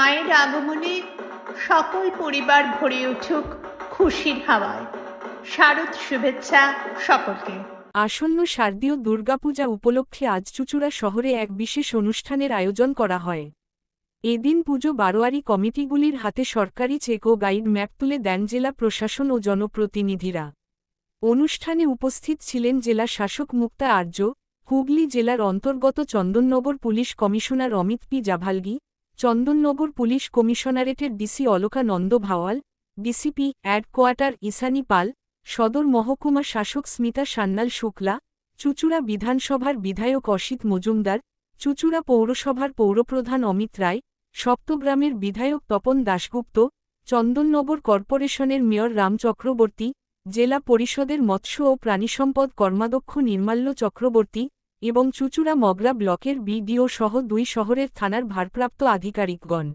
মায়ের আগমনে সকল পরিবার ভরে উঠুক খুশির হাওয়ায়। শারদ শুভেচ্ছা সকলকে। আসন্ন শারদীয় দুর্গাপূজা উপলক্ষে আজ চুঁচুড়া শহরে এক বিশেষ অনুষ্ঠানের আয়োজন করা হয়। এদিন পুজো বারোয়ারি কমিটিগুলির হাতে সরকারি চেক ও গাইড ম্যাপ তুলে দেন জেলা প্রশাসন ও জনপ্রতিনিধিরা। অনুষ্ঠানে উপস্থিত ছিলেন জেলা শাসক মুক্তা আর্য, হুগলি জেলার অন্তর্গত Chandannagar police commissioner Amit P Javalgi, Chandannagar police কমিশনারেটের DC Alaka Nanda Bhawal, DCP headquarter Isani Pal, সদর মহকুমা শাসক স্মিতা সান্যাল শুক্লা, চুঁচুড়া বিধানসভার বিধায়ক অসিত মজুমদার, চুঁচুড়া পৌরসভার পৌরপ্রধান অমিত রায়, সপ্তগ্রামের বিধায়ক তপন দাশগুপ্ত, চন্দননগর কর্পোরেশনের মেয়র রাম চক্রবর্তী, জেলা পরিষদের মৎস্য ও প্রাণিসম্পদ কর্মাধ্যক্ষ নির্মাল্য চক্রবর্তী এবং চুঁচুড়া মগরা ব্লকের বিডিও সহ 2 শহরের থানার ভারপ্রাপ্ত আধিকারিকগণ।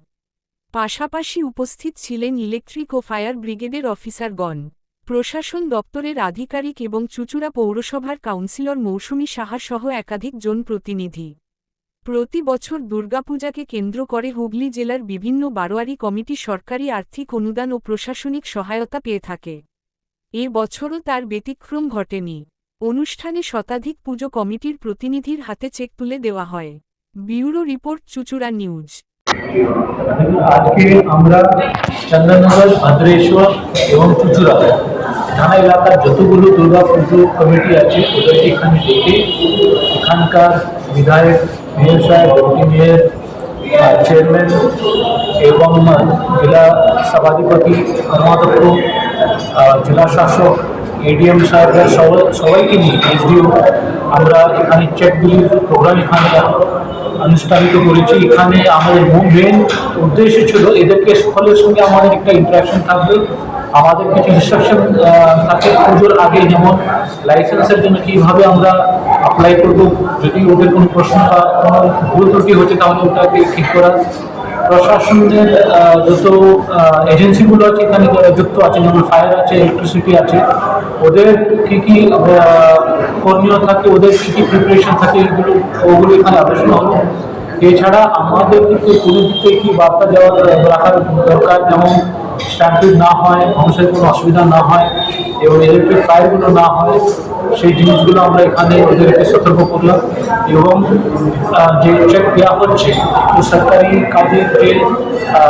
পাশাপাশি উপস্থিত ছিলেন ইলেকট্রিক ও ফায়ার ব্রিগেডের অফিসারগণ, প্রশাসন দপ্তরের আধিকারিক এবং চুঁচুড়া পৌরসভার কাউন্সিলর মৌসুমী সাহা সহ একাধিক জন প্রতিনিধি। প্রতি বছর দুর্গাপূজাকে কেন্দ্র করে হুগলি জেলার বিভিন্ন বারোয়ারি কমিটি সরকারি আর্থিক অনুদান ও প্রশাসনিক সহায়তা পেয়ে থাকে। এ বছরও তার ব্যতিক্রম ঘটেনি। অনুষ্ঠানে শতাধিক পুজো কমিটির প্রতিনিধির হাতে চেক তুলে দেওয়া হয়। ব্যুরো রিপোর্ট, চুঁচুড়া নিউজ। আজকে আমরা চন্দননগর, ভদ্রেশ্বর এবং চুঁচুড়া থানা এলাকার যতগুলো দুর্গা পুজো কমিটি আছে ওদেরকে এখানে ডেকে এখানকার বিধায়ক, মেয়র সাহেব, ডেপুটি মেয়র, চেয়ারম্যান এবং জেলা সভাধিপতি, কর্মাধ্যক্ষ, জেলা শাসক, এডিএম সাহেবরা সবাইকে নিয়ে এসডিও আমরা এখানে চেকগুলির প্রোগ্রাম এখানে অনুষ্ঠিত করেছি। এখানে আমাদের মেন উদ্দেশ্য ছিল এদেরকে সকলের সঙ্গে আমাদের একটা ইন্টারাকশন থাকবে, আমাদের কিছু ইনস্ট্রাকশন থাকে পুজোর আগে, যেমন লাইসেন্সের জন্য কীভাবে আমরা অ্যাপ্লাই করব, যদি ওদের কোনো প্রশ্ন বা কোনো ভুল ত্রুটি হচ্ছে তাহলে ওটাকে ঠিক করা, প্রশাসনের যত এজেন্সিগুলো আছে এখানে যারা যুক্ত আছে, যেমন ফায়ার আছে, ইলেকট্রিসিটি আছে, ওদের কী কী করণীয় থাকে, ওদের কী কী প্রিপারেশন থাকে, ওগুলো এখানে আলোচনা হলো। এছাড়া আমাদের কিন্তু কোনো দিকে কী বার্তা দেওয়া রাখার দরকার, যেমন স্ট্যাম্পিড না হয়, মানুষের কোনো অসুবিধা না হয় এবং ইলেকট্রিক ফায়ারগুলো না হয়, সেই জিনিসগুলো আমরা এখানে ওদেরকে সতর্ক করলাম। এবং যে চেক দেওয়া হচ্ছে সরকারি কাজের যে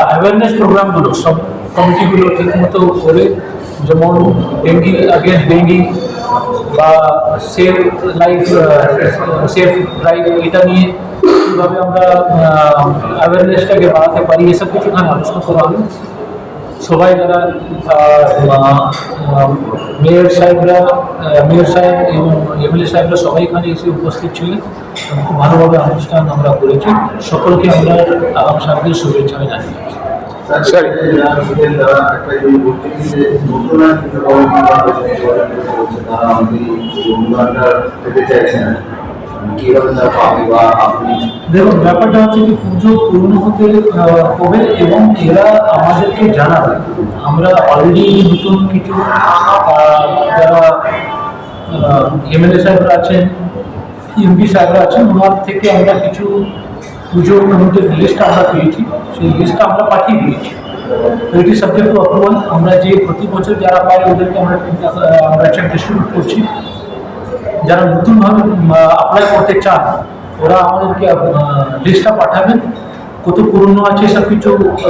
অ্যাওয়ারনেস প্রোগ্রামগুলো সব কমিটিগুলো ঠিকমতো করে, যেমন ডেঙ্গি আগেন্স্ট ডেঙ্গি বা সেফ লাইফ সেফ ড্রাইভ, এটা নিয়ে কীভাবে আমরা অ্যাওয়ারনেসটাকে বাড়াতে পারি, এসব কিছু এখানে আলোচনা করা হবে। সবাই যারা মেয়র সাহেব এবং এমএলএ সাহেবরা সবাই এখানে এসে উপস্থিত ছিলেন। খুব ভালোভাবে অনুষ্ঠান আমরা করেছি। সকলকে আমরা আগাম শারদীয় শুভেচ্ছা জানাচ্ছি। দেখুন, ব্যাপারটা হচ্ছে কি পুজো পূর্ণ হতে হবে এবং এরা আমাদেরকে জানাবে। আমরা অলরেডি নতুন কিছু যারা এমএলএ সাহেবরা আছেন, এমপি সাহেবরা আছেন, ওনার থেকে আমরা কিছু পুজো কমিটির লিস্ট আমরা পেয়েছি, সেই লিস্টটা আমরা পাঠিয়ে দিয়েছি। তো এটি সাবজেক্ট টু অ্যাপ্রুভাল। আমরা যে প্রতি বছর যারা পাই ওদেরকে আমরা চেক ডিস্ট্রিবিউট করছি। যারা নতুনভাবে অ্যাপ্লাই করতে চান ওরা আমাদেরকে লিস্টটা পাঠাবেন, কত পুরনো আছে সব কিছু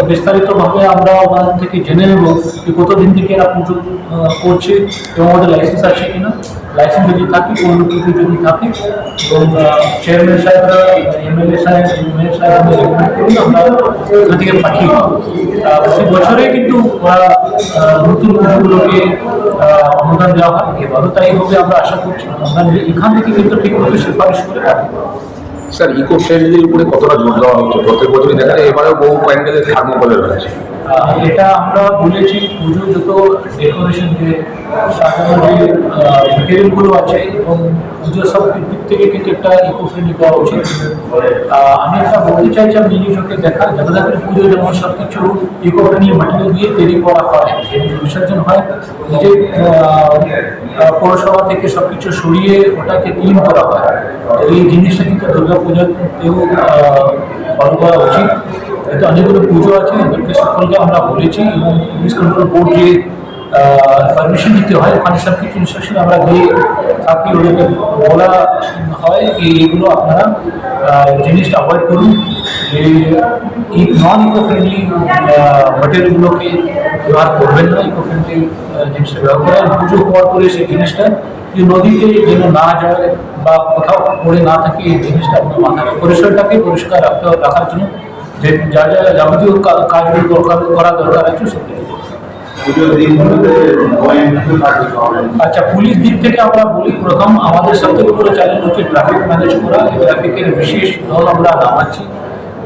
বিস্তারিতভাবে আমরা ওনাদের থেকে জেনে নেব যে কতদিন থেকে এরা পুজো করছে এবং ওদের লাইসেন্স আছে কিনা, লাইসেন্স যদি থাকে, কোনো কিছু যদি থাকে, এবং চেয়ারম্যান সাহেবরা, এমএলএ সাহেব, মেয়র সাহেব রেকমেন্ড করি আমরা ওখান থেকে পাঠিয়ে দিই। প্রতি বছরে কিন্তু নতুন পুজোগুলোকে অনুদান দেওয়া হয়, এবারও তাই হবে আমরা আশা করছি। আমরা এখান থেকে কিন্তু ঠিকমতো সুপারিশ করে পাঠাবো। স্যার, ইকো ফ্রেন্ডলির উপরে কতটা জোর দেওয়া হচ্ছে? প্রত্যেক বছরই দেখা যায়, এবারেও বহু প্যান্ডেলে থার্মোকলের রয়েছে। এটা আমরা বলেছি পুজো যত ডেকোরেশন যে সাজানোর যে মেটেরিয়ালগুলো আছে এবং পুজোর সব দিক থেকে কিন্তু একটা ইকো ফ্রেন্ডলি করা উচিত। আমি একটা বলতে চাইছি, আমি নিজে চোখে দেখা জগন্নাথের পুজো যেমন সব কিছু ইকো ফ্রেন্ডলি মেটেরিয়াল দিয়ে তৈরি করা হয়, বিসর্জন হয়, নিজে পৌরসভা থেকে সব কিছু সরিয়ে ওটাকে ক্লিন করা হয়। এই জিনিসটা কিন্তু দুর্গা পূজাতেও ফলো করা উচিত। এতে অনেকগুলো পুজো আছে, এদেরকে সকলকে আমরা বলেছি এবং পুলিশ কন্ট্রোল বোর্ড যে পারমিশন দিতে হয় ওখানে সব কিছু ইনস্ট্রাকশন আমরা দিয়ে থাকি, ওদেরকে বলা হয় কি এগুলো আপনারা জিনিসটা অ্যাভয়েড করুন, যে এই নন ইকো ফ্রেন্ডলি মেটেরিয়ালগুলোকে ব্যবহার করবেন না, ইকো ফ্রেন্ডলি জিনিসটা ব্যবহার করেন। পুজো হওয়ার পরে সেই জিনিসটা যে নদীতে যেন না যায় বা কোথাও পড়ে না থাকে, এই জিনিসটা আপনার মাথায় পরিসরটাকে পরিষ্কার রাখার জন্য যে যা যা যাবতীয় কাজগুলো করা দরকার আছে সব কিছু। আচ্ছা, পুলিশ দিক থেকে আমরা বলি প্রথম আমাদের সবথেকে বড় চ্যালেঞ্জ হচ্ছে ট্রাফিক ম্যানেজ করা। এই ট্রাফিকের বিশেষ দল আমরা নামাচ্ছি,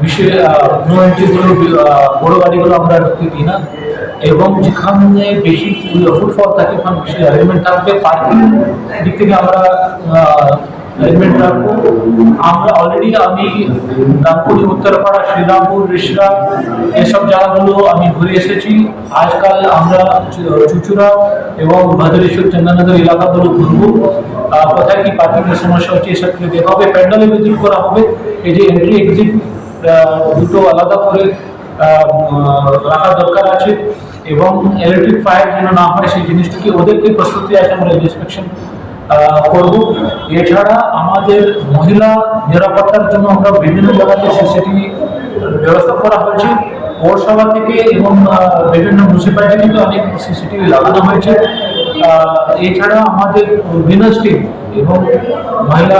বিশেষ নো এন্ট্রিগুলো বড় গাড়িগুলো আমরা ঢুকতে দিই না, এবং যেখানে বেশি ফুটফল থাকে ওখানে বেশি অ্যারেঞ্জমেন্ট থাকবে। পার্কিং দিক থেকে আমরা অ্যারেঞ্জমেন্ট রাখবো। আমরা অলরেডি আমি রামপুরি, উত্তরপাড়া, শ্রীরামপুর, রিসরা এসব জায়গাগুলো আমি ঘুরে এসেছি। আজকাল আমরা চুচুড়া এবং ভদ্রেশ্বর, চন্দননগর এলাকাগুলো ঘুরবো, কোথায় কি পার্কিংয়ের সমস্যা হচ্ছে এসব দেখা হবে। প্যান্ডেলে ভিজিট করা হবে, এই যে এন্ট্রি এক্সিট দুটো আলাদা করে রাখা দরকার আছে, এবং ইলেকট্রিক ফায়ার যেন না হয় সেই জিনিসটাকে ওদেরকে প্রস্তুতি আছে, আমরা ইন্সপেকশন করব। এছাড়া আমাদের মহিলা নিরাপত্তার জন্য আমরা বিভিন্ন জায়গাতে সিসিটিভি ব্যবস্থা করা হয়েছে, পৌরসভা থেকে এবং বিভিন্ন মিউনিসিপ্যালিটি থেকে অনেক সিসিটিভি লাগানো হয়েছে। এছাড়া আমাদের উইমেন্স টিম এবং মহিলা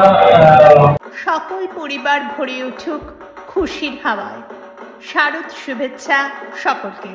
সকল পরিবার ভরে উঠুক খুশির হাওয়ায়। শারদ শুভেচ্ছা সকলকে।